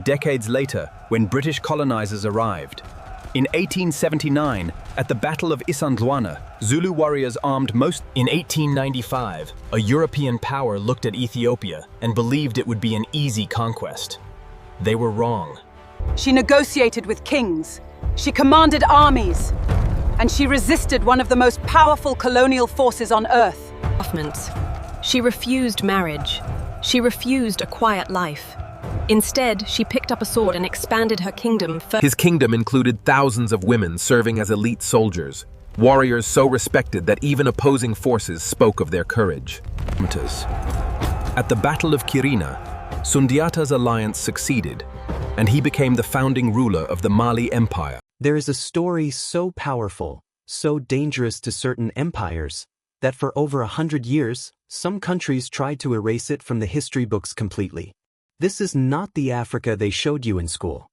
Decades later, when British colonizers arrived. In 1879, at the Battle of Isandlwana, Zulu warriors armed most. In 1895, a European power looked at Ethiopia and believed it would be an easy conquest. They were wrong. She negotiated with kings. She commanded armies. And she resisted one of the most powerful colonial forces on Earth. She refused marriage. She refused a quiet life. Instead, she picked up a sword and expanded her kingdom. His kingdom included thousands of women serving as elite soldiers, warriors so respected that even opposing forces spoke of their courage. At the Battle of Kirina, Sundiata's alliance succeeded, and he became the founding ruler of the Mali Empire. There is a story so powerful, so dangerous to certain empires, that for over 100 years, some countries tried to erase it from the history books completely. This is not the Africa they showed you in school.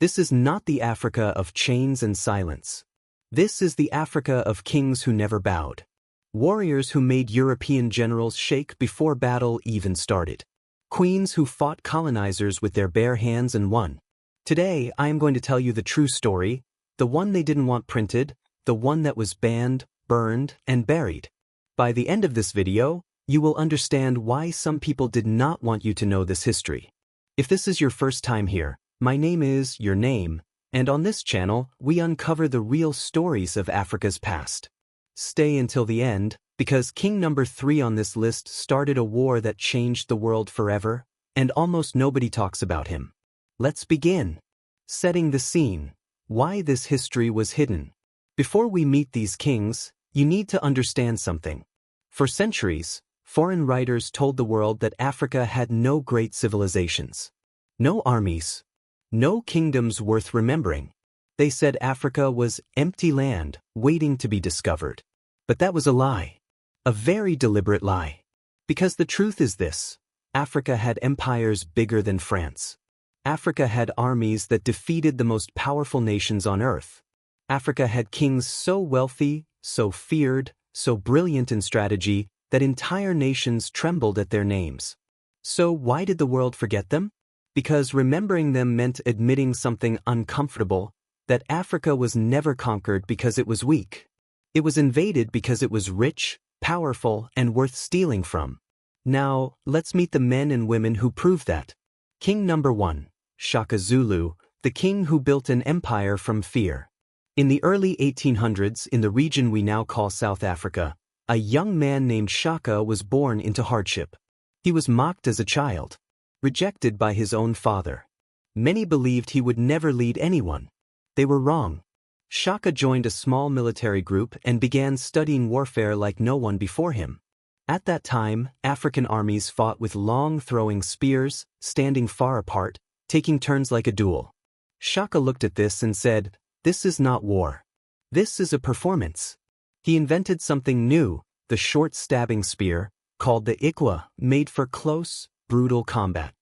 This is not the Africa of chains and silence. This is the Africa of kings who never bowed. Warriors who made European generals shake before battle even started. Queens who fought colonizers with their bare hands and won. Today, I am going to tell you the true story, the one they didn't want printed, the one that was banned, burned, and buried. By the end of this video, you will understand why some people did not want you to know this history. If this is your first time here, my name is Your Name, and on this channel, we uncover the real stories of Africa's past. Stay until the end, because King number 3 on this list started a war that changed the world forever, and almost nobody talks about him. Let's begin. Setting the scene. Why this history was hidden. Before we meet these kings, you need to understand something. For centuries, foreign writers told the world that Africa had no great civilizations. No armies. No kingdoms worth remembering. They said Africa was empty land, waiting to be discovered. But that was a lie. A very deliberate lie. Because the truth is this: Africa had empires bigger than France. Africa had armies that defeated the most powerful nations on Earth. Africa had kings so wealthy, so feared, so brilliant in strategy, that entire nations trembled at their names. So why did the world forget them? Because remembering them meant admitting something uncomfortable, that Africa was never conquered because it was weak. It was invaded because it was rich, powerful, and worth stealing from. Now, let's meet the men and women who prove that. King number 1, Shaka Zulu, the king who built an empire from fear. In the early 1800s, in the region we now call South Africa, a young man named Shaka was born into hardship. He was mocked as a child, rejected by his own father. Many believed he would never lead anyone. They were wrong. Shaka joined a small military group and began studying warfare like no one before him. At that time, African armies fought with long throwing spears, standing far apart, taking turns like a duel. Shaka looked at this and said, "This is not war. This is a performance." He invented something new, the short stabbing spear, called the Ikwa, made for close, brutal combat.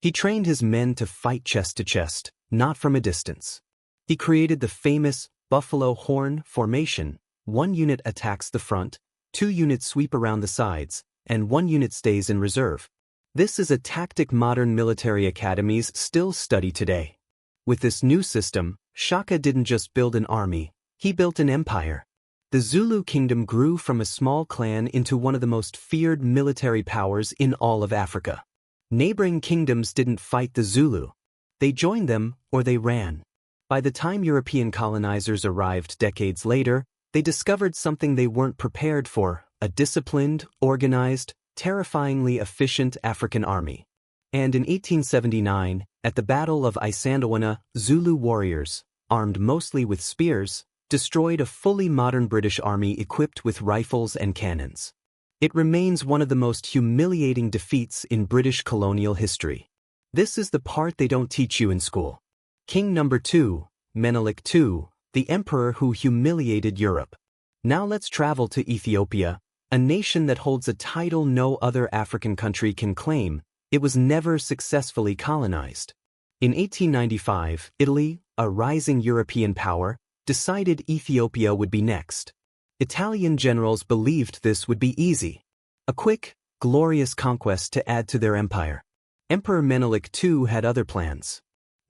He trained his men to fight chest to chest, not from a distance. He created the famous buffalo horn formation. 1 unit attacks the front, 2 units sweep around the sides, and 1 unit stays in reserve. This is a tactic modern military academies still study today. With this new system, Shaka didn't just build an army, he built an empire. The Zulu kingdom grew from a small clan into one of the most feared military powers in all of Africa. Neighboring kingdoms didn't fight the Zulu. They joined them or they ran. By the time European colonizers arrived decades later, they discovered something they weren't prepared for: a disciplined, organized, terrifyingly efficient African army. And in 1879, at the Battle of Isandlwana, Zulu warriors, armed mostly with spears, destroyed a fully modern British army equipped with rifles and cannons. It remains one of the most humiliating defeats in British colonial history. This is the part they don't teach you in school. King number 2, Menelik II, the emperor who humiliated Europe. Now let's travel to Ethiopia, a nation that holds a title no other African country can claim. It was never successfully colonized. In 1895, Italy, a rising European power, decided Ethiopia would be next. Italian generals believed this would be easy. A quick, glorious conquest to add to their empire. Emperor Menelik II had other plans.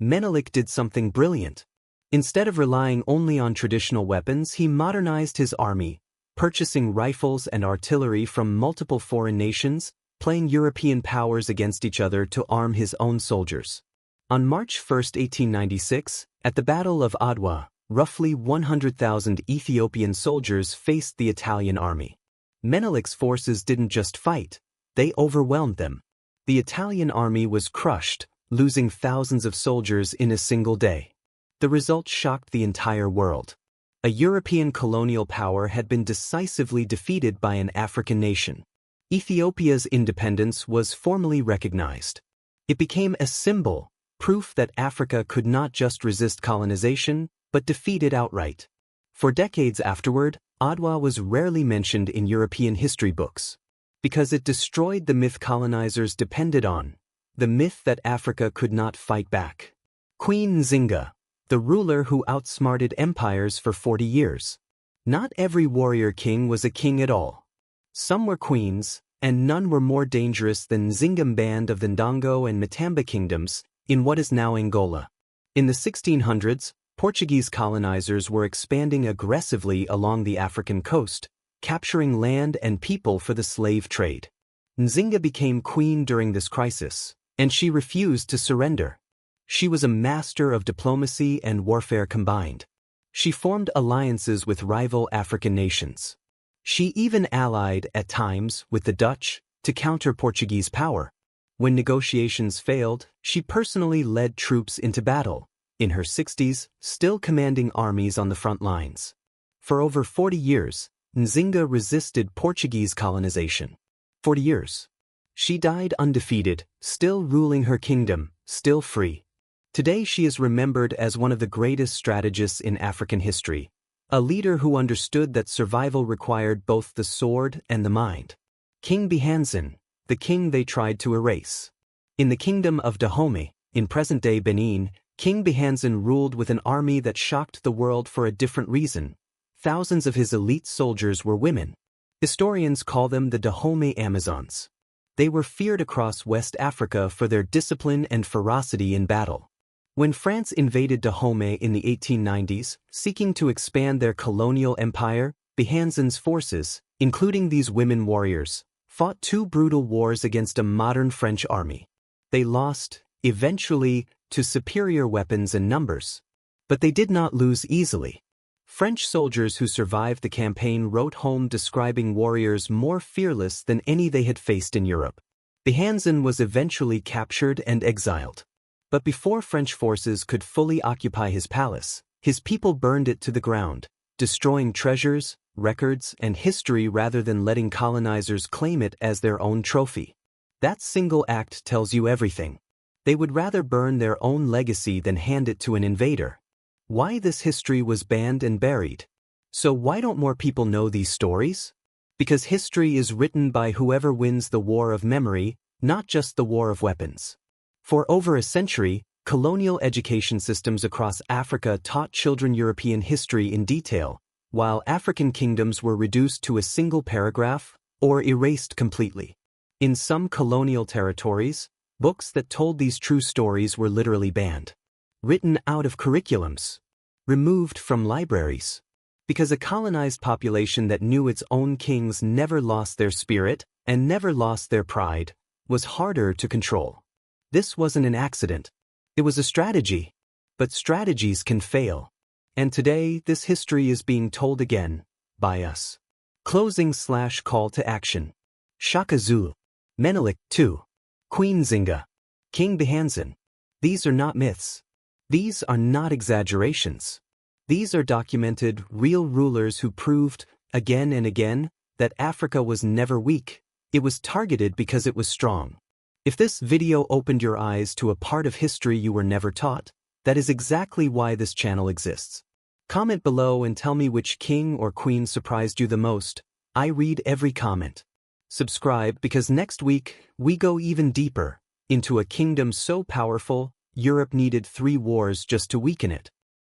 Menelik did something brilliant. Instead of relying only on traditional weapons, he modernized his army, purchasing rifles and artillery from multiple foreign nations, playing European powers against each other to arm his own soldiers. On March 1, 1896, at the Battle of Adwa, roughly 100,000 Ethiopian soldiers faced the Italian army. Menelik's forces didn't just fight, they overwhelmed them. The Italian army was crushed, losing thousands of soldiers in a single day. The result shocked the entire world. A European colonial power had been decisively defeated by an African nation. Ethiopia's independence was formally recognized. It became a symbol, proof that Africa could not just resist colonization, but defeat it outright. For decades afterward, Adwa was rarely mentioned in European history books, because it destroyed the myth colonizers depended on, the myth that Africa could not fight back. Queen Nzinga, the ruler who outsmarted empires for 40 years. Not every warrior king was a king at all. Some were queens, and none were more dangerous than Nzinga band of the Ndongo and Matamba kingdoms, in what is now Angola. In the 1600s, Portuguese colonizers were expanding aggressively along the African coast, capturing land and people for the slave trade. Nzinga became queen during this crisis, and she refused to surrender. She was a master of diplomacy and warfare combined. She formed alliances with rival African nations. She even allied, at times, with the Dutch to counter Portuguese power. When negotiations failed, she personally led troops into battle, in her 60s, still commanding armies on the front lines. For over 40 years, Nzinga resisted Portuguese colonization. 40 years. She died undefeated, still ruling her kingdom, still free. Today she is remembered as one of the greatest strategists in African history, a leader who understood that survival required both the sword and the mind. King Behanzin, the king they tried to erase. In the kingdom of Dahomey, in present-day Benin, King Behanzin ruled with an army that shocked the world for a different reason. Thousands of his elite soldiers were women. Historians call them the Dahomey Amazons. They were feared across West Africa for their discipline and ferocity in battle. When France invaded Dahomey in the 1890s, seeking to expand their colonial empire, Behanzin's forces, including these women warriors, fought two brutal wars against a modern French army. They lost, eventually, to superior weapons and numbers. But they did not lose easily. French soldiers who survived the campaign wrote home describing warriors more fearless than any they had faced in Europe. Behanzin was eventually captured and exiled. But before French forces could fully occupy his palace, his people burned it to the ground, destroying treasures, records, and history rather than letting colonizers claim it as their own trophy. That single act tells you everything. They would rather burn their own legacy than hand it to an invader. Why this history was banned and buried? So why don't more people know these stories? Because history is written by whoever wins the war of memory, not just the war of weapons. For over a century, colonial education systems across Africa taught children European history in detail, while African kingdoms were reduced to a single paragraph or erased completely. In some colonial territories, books that told these true stories were literally banned, written out of curriculums, removed from libraries. Because a colonized population that knew its own kings never lost their spirit and never lost their pride was harder to control. This wasn't an accident. It was a strategy. But strategies can fail. And today, this history is being told again, by us. Closing/call to action. Shaka Zulu. Menelik, 2. Queen Nzinga. King Behanzin. These are not myths. These are not exaggerations. These are documented, real rulers who proved, again and again, that Africa was never weak. It was targeted because it was strong. If this video opened your eyes to a part of history you were never taught, that is exactly why this channel exists. Comment below and tell me which king or queen surprised you the most. I read every comment. Subscribe because next week, we go even deeper into a kingdom so powerful, Europe needed 3 wars just to weaken it.